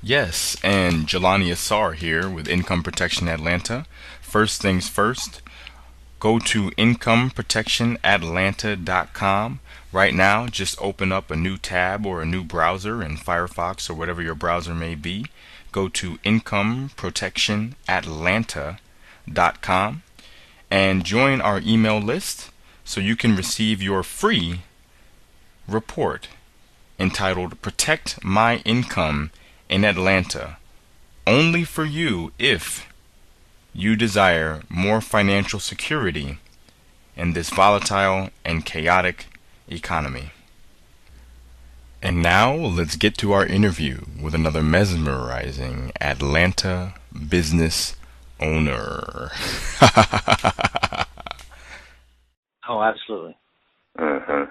Yes, and Jelani Asar here with Income Protection Atlanta. First things first, go to incomeprotectionatlanta.com. Right now, just open up a new tab or a new browser in Firefox or whatever your browser may be. Go to incomeprotectionatlanta.com and join our email list so you can receive your free report entitled Protect My Income in Atlanta, only for you if you desire more financial security in this volatile and chaotic economy. And now let's get to our interview with another mesmerizing Atlanta business owner. Oh, absolutely. hmm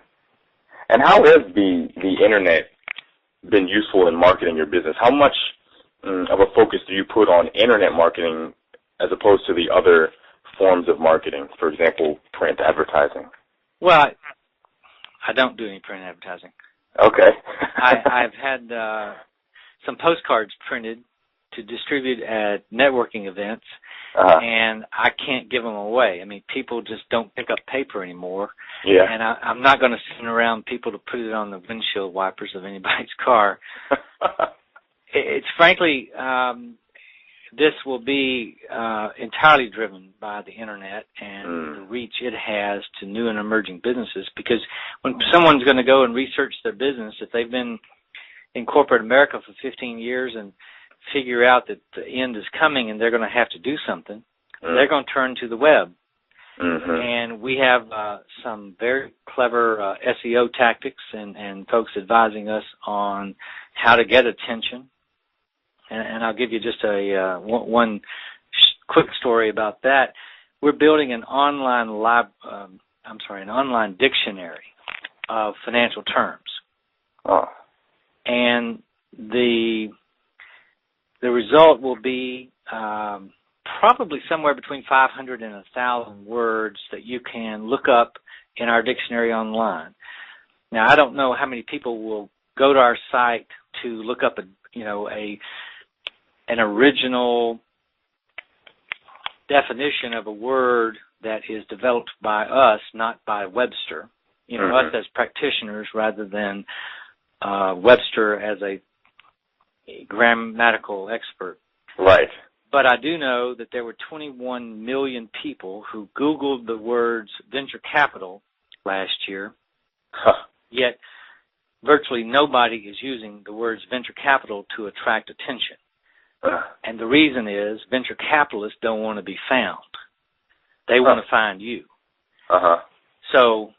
And how has the internet been useful in marketing your business? How much of a focus do you put on internet marketing as opposed to the other forms of marketing, for example, print advertising? Well, I don't do any print advertising. Okay. I've had some postcards printed to distribute at networking events, and I can't give them away. I mean, people just don't pick up paper anymore. Yeah. And I'm not going to send around people to put it on the windshield wipers of anybody's car. It's frankly, this will be entirely driven by the internet and the reach it has to new and emerging businesses. Because when someone's going to go and research their business, if they've been in corporate America for 15 years and figure out that the end is coming and they're going to have to do something, they're going to turn to the web. And we have some very clever SEO tactics and folks advising us on how to get attention. And I'll give you just a one quick story about that. We're building an online an online dictionary of financial terms. Oh. And the result will be probably somewhere between 500 and 1,000 words that you can look up in our dictionary online. Now, I don't know how many people will go to our site to look up an original definition of a word that is developed by us, not by Webster. Us as practitioners rather than Webster as a grammatical expert. Right. But I do know that there were 21 million people who Googled the words venture capital last year, yet virtually nobody is using the words venture capital to attract attention. And the reason is venture capitalists don't want to be found. They want to find you. So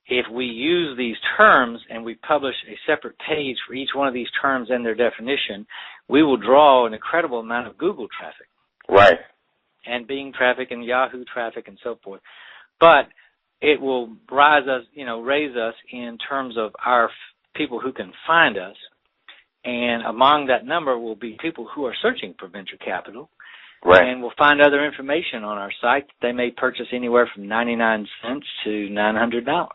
if we use these terms and we publish a separate page for each one of these terms and their definition, we will draw an incredible amount of Google traffic. Right. And Bing traffic and Yahoo traffic and so forth. But it will raise us in terms of our people who can find us. And among that number will be people who are searching for venture capital. Right. And we'll find other information on our site. They may purchase anywhere from 99 cents to $900.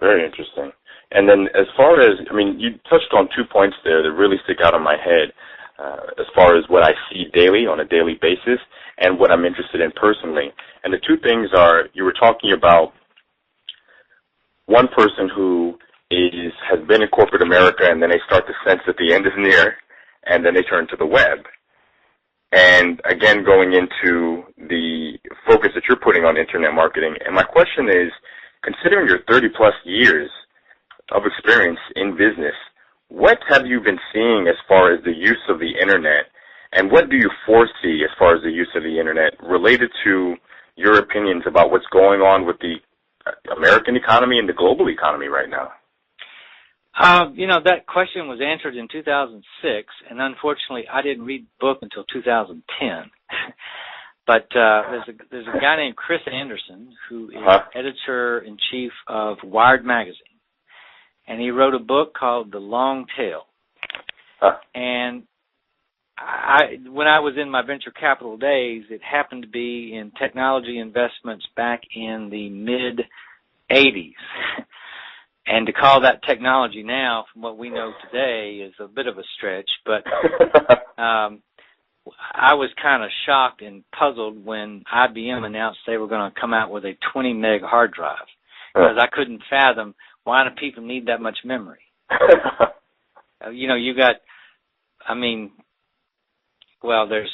Very interesting. And then as far as, you touched on 2 points there that really stick out in my head as far as what I see daily on a daily basis and what I'm interested in personally. And the two things are, you were talking about one person who has been in corporate America and then they start to sense that the end is near and then they turn to the web. And again, going into the focus that you're putting on internet marketing. And my question is, considering your 30-plus years of experience in business, what have you been seeing as far as the use of the internet, and what do you foresee as far as the use of the internet related to your opinions about what's going on with the American economy and the global economy right now? That question was answered in 2006, and unfortunately, I didn't read the book until 2010. But there's a guy named Chris Anderson who is editor-in-chief of Wired magazine, and he wrote a book called The Long Tail. And when I was in my venture capital days, it happened to be in technology investments back in the mid-'80s. And to call that technology now, from what we know today, is a bit of a stretch. But I was kind of shocked and puzzled when IBM announced they were going to come out with a 20-meg hard drive, because I couldn't fathom, why do people need that much memory? You got, there's,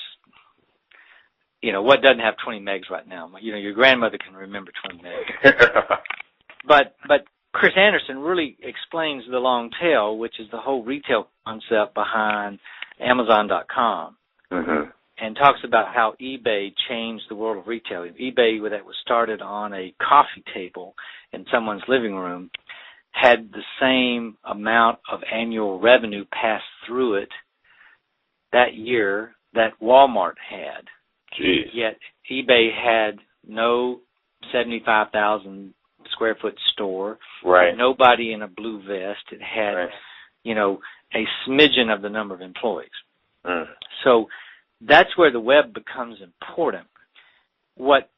what doesn't have 20 megs right now? Your grandmother can remember 20 megs. But Chris Anderson really explains the long tail, which is the whole retail concept behind Amazon.com. Mm-hmm. And talks about how eBay changed the world of retail. eBay, that was started on a coffee table in someone's living room, had the same amount of annual revenue pass through it that year that Walmart had. Jeez. Yet eBay had no 75,000 square foot store. Right. Nobody in a blue vest. It had, a smidgen of the number of employees. Mm. So that's where the web becomes important. What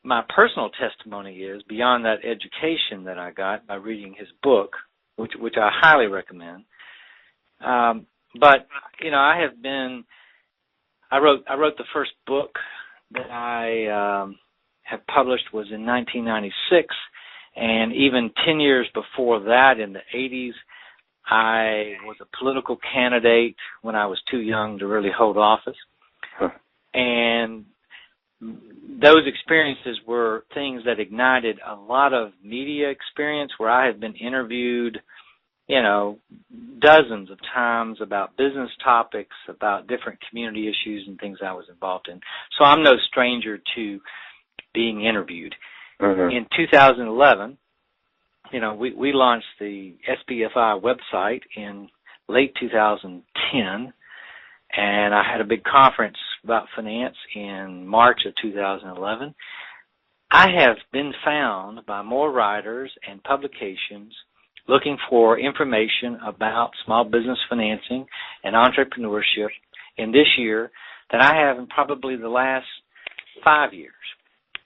my personal testimony is, beyond that education that I got by reading his book, which I highly recommend. But I wrote the first book that I have published was in 1996, and even 10 years before that, in the 80s, I was a political candidate when I was too young to really hold office. Huh. And those experiences were things that ignited a lot of media experience, where I have been interviewed, dozens of times about business topics, about different community issues and things I was involved in. So I'm no stranger to being interviewed. Mm-hmm. In 2011, we launched the SBFI website in late 2010, and I had a big conference about finance in March of 2011. I have been found by more writers and publications looking for information about small business financing and entrepreneurship in this year than I have in probably the last 5 years.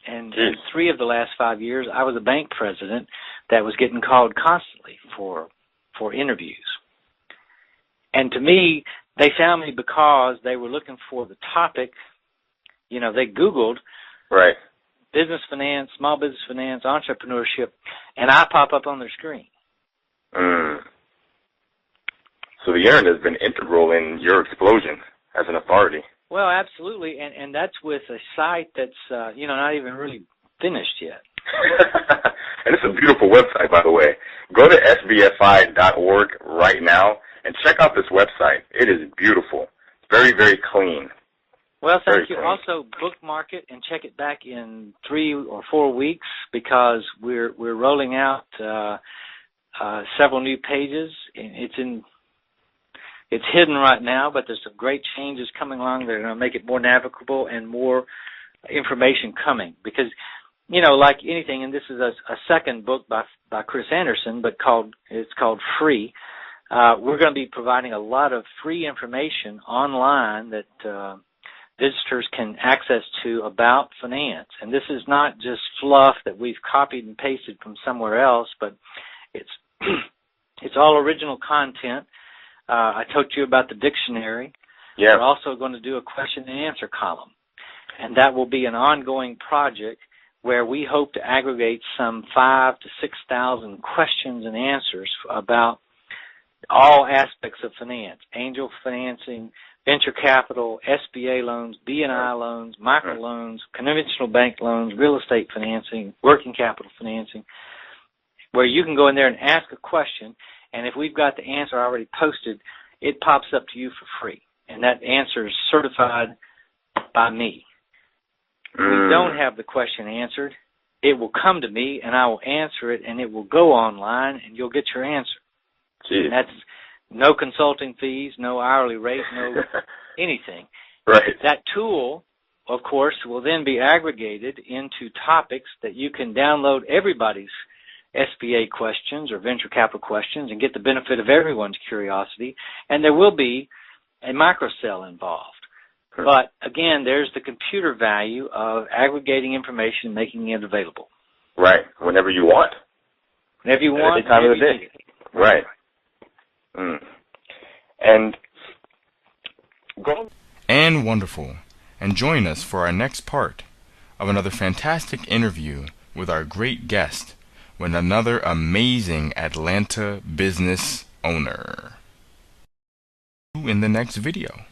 And in 3 of the last 5 years, I was a bank president that was getting called constantly for interviews. And to me, they found me because they were looking for the topic. They Googled right. business finance, small business finance, entrepreneurship, and I pop up on their screen. Mm. So the internet has been integral in your explosion as an authority. Well, absolutely, and that's with a site that's not even really finished yet. And it's a beautiful website, by the way. Go to sbfi.org right now and check out this website. It is beautiful. Very, very clean. Well, thank you. Also, bookmark it and check it back in 3 or 4 weeks, because we're rolling out several new pages. It's hidden right now, but there's some great changes coming along that are going to make it more navigable and more information coming. Because, like anything, and this is a second book by Chris Anderson, but it's called Free. We're going to be providing a lot of free information online that visitors can access to about finance. And this is not just fluff that we've copied and pasted from somewhere else, but it's all original content. I told you about the dictionary. Yeah. We're also going to do a question and answer column. And that will be an ongoing project where we hope to aggregate some 5,000 to 6,000 questions and answers about all aspects of finance: angel financing, venture capital, SBA loans, B&I loans, microloans, conventional bank loans, real estate financing, working capital financing, where you can go in there and ask a question, and if we've got the answer already posted, it pops up to you for free. And that answer is certified by me. If we don't have the question answered, it will come to me, and I will answer it, and it will go online, and you'll get your answer. Jeez. And that's no consulting fees, no hourly rate, no anything. Right. That tool, of course, will then be aggregated into topics that you can download everybody's SBA questions or venture capital questions and get the benefit of everyone's curiosity. And there will be a microcell involved. Sure. But, again, there's the computer value of aggregating information and making it available. Right, whenever you want. Whenever you want, any time of the day. Right. And go. And wonderful. And join us for our next part of another fantastic interview with our great guest, with another amazing Atlanta business owner. In the next video.